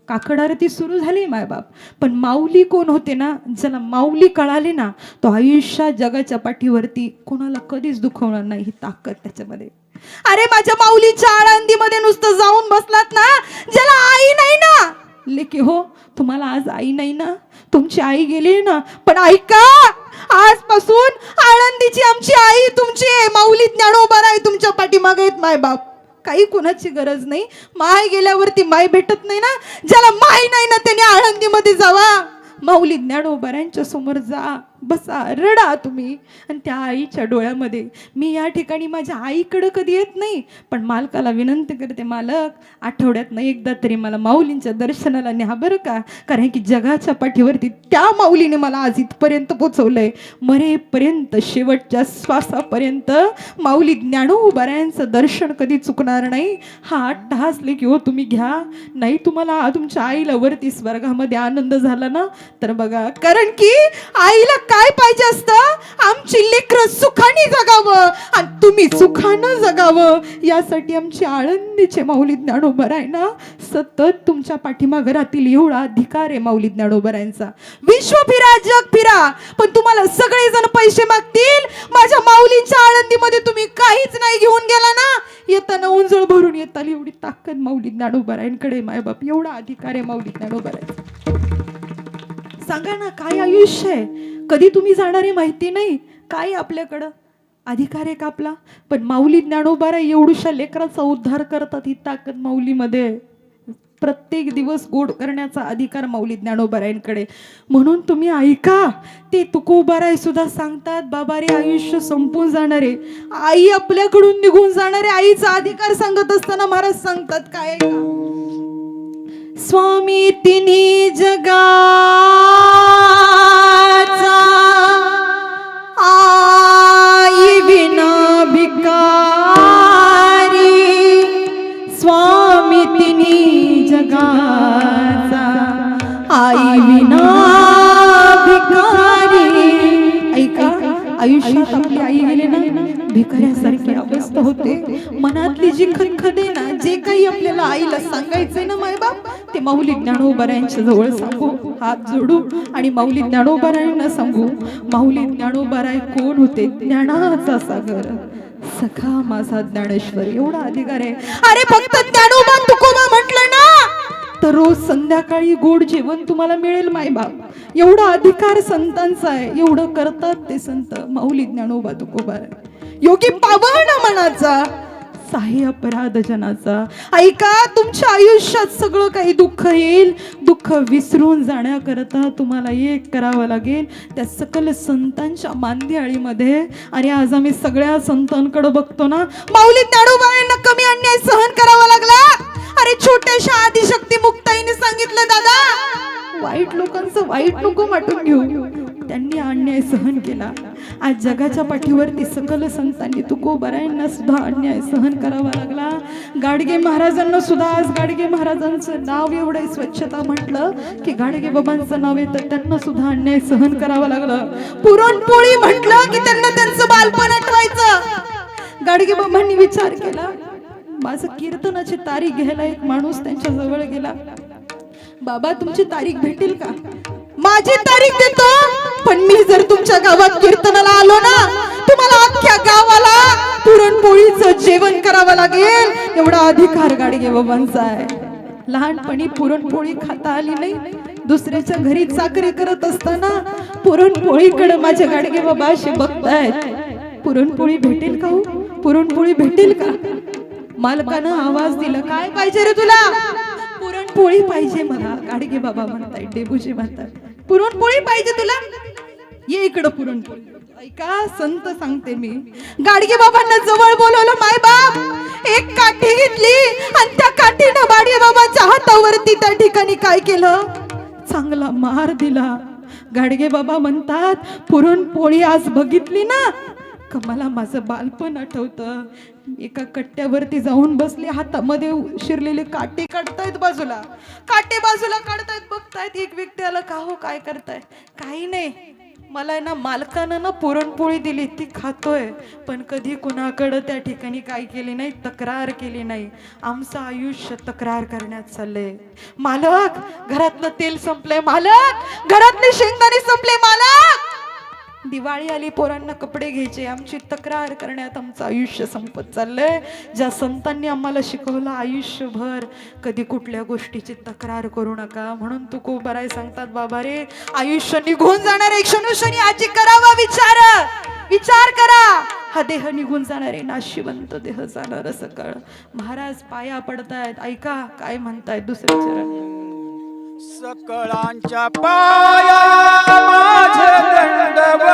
काकड आरती सुरू झाली मायबाप, पण माऊली कोण होते ना, ज्याला माऊली कळाली ना, तो आयुष्यात जगाच्या पाठीवरती कोणाला कधीच दुखवणार नाही, ही ताकद त्याच्यामध्ये. अरे माझ्या माऊलीच्या आळंदीमध्ये नुसतं जाऊन बसलात ना, ज्याला आई नाही ना, लेकी हो तुम्हाला आज आई नाही ना, तुमची आई गेली ना, पण ऐका आजपासून आळंदीची आमची आई तुमची आहे. माऊली ज्ञानोबा आहे तुमच्या पाठीमागे आहेत मायबाप. काही कुणाची गरज नाही. माय गेल्यावरती माय भेटत नाही ना, ज्याला माय नाही ना त्याने आळंदीमध्ये जावा, माऊली ज्ञानोबाऱ्यांच्या समोर जा, बसा, रडा तुम्ही. आणि त्या आईच्या डोळ्यामध्ये, मी या ठिकाणी माझ्या आईकडं कधी येत नाही, पण मालकाला विनंती करते, मालक आठवड्यातनं एकदा तरी मला माऊलींच्या दर्शनाला न्या बरं का, कारण की जगाच्या पाठीवरती त्या माऊलीने मला आज इथपर्यंत पोचवलंय. मरेपर्यंत शेवटच्या श्वासापर्यंत माऊली ज्ञानोबाऱ्यांचं दर्शन कधी चुकणार नाही. हा अट्टहास लेकी हो तुम्ही घ्या. नाही तुम्हाला तुमच्या आईला वरती स्वर्गामध्ये आनंद झाला ना, तर बघा, कारण की आईला काय पाहिजे असतं, आमची लेकरं सुखाने जगावं आणि तुम्ही सुखानं जगावं, यासाठी आमची आळंदीचे माऊली ज्ञानोबा ना सतत तुमच्या पाठीमागे राहतील. एवढा अधिकार आहे माऊली ज्ञानोबाऱ्यांचा. विश्व फिरा, जग फिरा, पण तुम्हाला सगळेजण पैसे मागतील, माझ्या माऊलींच्या आळंदीमध्ये तुम्ही काहीच नाही घेऊन गेला ना, येताना उंजळ भरून येताल. एवढी ताकद माऊली ज्ञानोबाऱ्यांकडे मायबाप, एवढा अधिकार आहे माऊली ज्ञानोबाऱ्यांचा. सांगा ना काय आयुष्य आहे, कधी तुम्ही जाणारे माहिती नाही, काय आपल्याकडं अधिकार आहे का आपला. पण माऊली ज्ञानोबा एवढूशा लेकराचा उद्धार करतात, ही ताकद माऊलीमध्ये. प्रत्येक दिवस गोड करण्याचा अधिकार माऊली ज्ञानोबाऱ्यांकडे. म्हणून तुम्ही ऐका, ते तुकोबाराय सुद्धा सांगतात, बाबा रे आयुष्य संपून जाणारे, आई आपल्याकडून निघून जाणारे, आईचा अधिकार सांगत असताना महाराज सांगतात काय ऐका, स्वामी तिन्ही जगाचा आई विना भिकारी, स्वामी तिन्ही जगाचा आई विना भिकारी. ऐका, आयुष्यात आपली आई गेली ना, भिकाऱ्यासारखी अवस्था होते. मनातली जी खदखद आहे ना, जे काही आपल्याला आईला सांगायचंय ना मायबाप, ते माऊली ज्ञानोबाऱ्यांच्या जवळ सांगू, हात जोडू आणि माऊली ज्ञानोबाऱ्यांना सांगू. माऊली ज्ञानोबाराय कोण होते, ज्ञानाचा सागर, सखा माझा ज्ञानेश्वर, एवढा अधिकार आहे. अरे फक्त ज्ञानोबा तुकोबा म्हटलं ना, तर रोज संध्याकाळी गोड जेवण तुम्हाला मिळेल मायबाप. एवढा अधिकार संतांचा आहे, एवढं करतात ते संत माऊली ज्ञानोबा तुकोबा. योगी पावन मनाचा, साही अपराध जनाचा. ऐका, तुमच्या आयुष्यात सगळं काही दुःख येईल, दुःख विसरून जाण्याकरता तुम्हाला एक करावं लागेल, त्या सकल संतांच्या मांदियाळीमध्ये. आणि आज आम्ही सगळ्या संतांकडे बघतो ना, माऊली ज्ञानोबांना कमी अन्याय सहन करावा लागला. अरे छोट्याशा आदिशक्ती मुक्ताईने सांगितलं, दादा वाईट लोकांचं वाईट नको वाटून घेऊ, त्यांनी अन्याय सहन केला. आज जगाच्या पाठीवरती सकल संतांनी तुकोबारायांना सुद्धा अन्याय सहन करावा लागला. गाडगे महाराजांना सुद्धा, आज गाडगे महाराजांचं नाव एवढं स्वच्छता म्हटलं की गाडगे बाबांचं नाव येतं, त्यांना सुद्धा अन्याय सहन करावा लागलं. पुरणपोळी म्हटलं की त्यांना त्यांचं बालपण आठवायचं. गाडगे बाबांनी विचार केला, माझं कीर्तनाची तारीख घ्यायला एक माणूस त्यांच्या जवळ गेला, बाबा तुमची तारीख भेटेल का. माझी तारीख देतो, पण मी जर तुमच्या गावात कीर्तनाला आलो ना, तुम्हाला अख्ख्या गावाला पुरणपोळीचं जेवण करावं लागेल. एवढा अधिकार गाडगे बाबांचा आहे. लहानपणी पुरणपोळी खाता आली नाही, दुसऱ्याच्या घरी चाकरी करत असताना पुरणपोळीकडे माझे गाडगे बाबा असे बघतायत, पुरणपोळी भेटेल का हो, पुरणपोळी भेटेल का. मालकानं आवाज दिला, काय पाहिजे रे तुला. पुरणपोळी पाहिजे मला. गाडगे बाबा म्हणताय, डेबूजी म्हणतात, पुरणपोळी पाहिजे तुला, ये इकडं पुरणपोळी. ऐका, संत सांगते मी, गाडगे बाबांना जवळ बोलवलं. माय बाप एक काठी घेतली आणि त्या काठीनं गाडगे बाबांच्या हातावरती त्या ठिकाणी काय केलं, चांगला मार दिला. गाडगे बाबा म्हणतात, पुरणपोळी आज बघितली ना का मला माझं बालपण आठवतं. एका कट्ट्यावरती जाऊन बसले, हातामध्ये शिरलेले काटे काढतायत, बाजूला काटे बाजूला काढतायत, बघतायत. एक व्यक्ती आला, का हो काय करताय. काही नाही, मला आहे ना मालकानं ना पुरणपोळी दिली ती खातोय, पण कधी कुणाकडं त्या ठिकाणी काय केली नाही, तक्रार केली नाही. आमचं आयुष्य तक्रार करण्यात चाललंय. मालक घरातलं तेल संपलंय, मालक घरातले शेंगदाणे संपले, मालक दिवाळी आली पोरांना कपडे घ्यायचे, आमची तक्रार करण्यात आमचं आयुष्य संपत चाललंय. ज्या संतांनी आम्हाला शिकवलं आयुष्यभर कधी कुठल्या गोष्टीची तक्रार करू नका, म्हणून तुकोबाराय सांगतात बाबा रे, आयुष्य निघून जाणार आहे क्षणोक्षणी आजी करावा विचार, विचार करा. हा देह निघून जाणार आहे, नाशिवंत देह जाणार सकाळ. महाराज पाया पडतायत, ऐका काय म्हणतायत दुसरे चरण. सकळांच्या पाया माझे दंडवत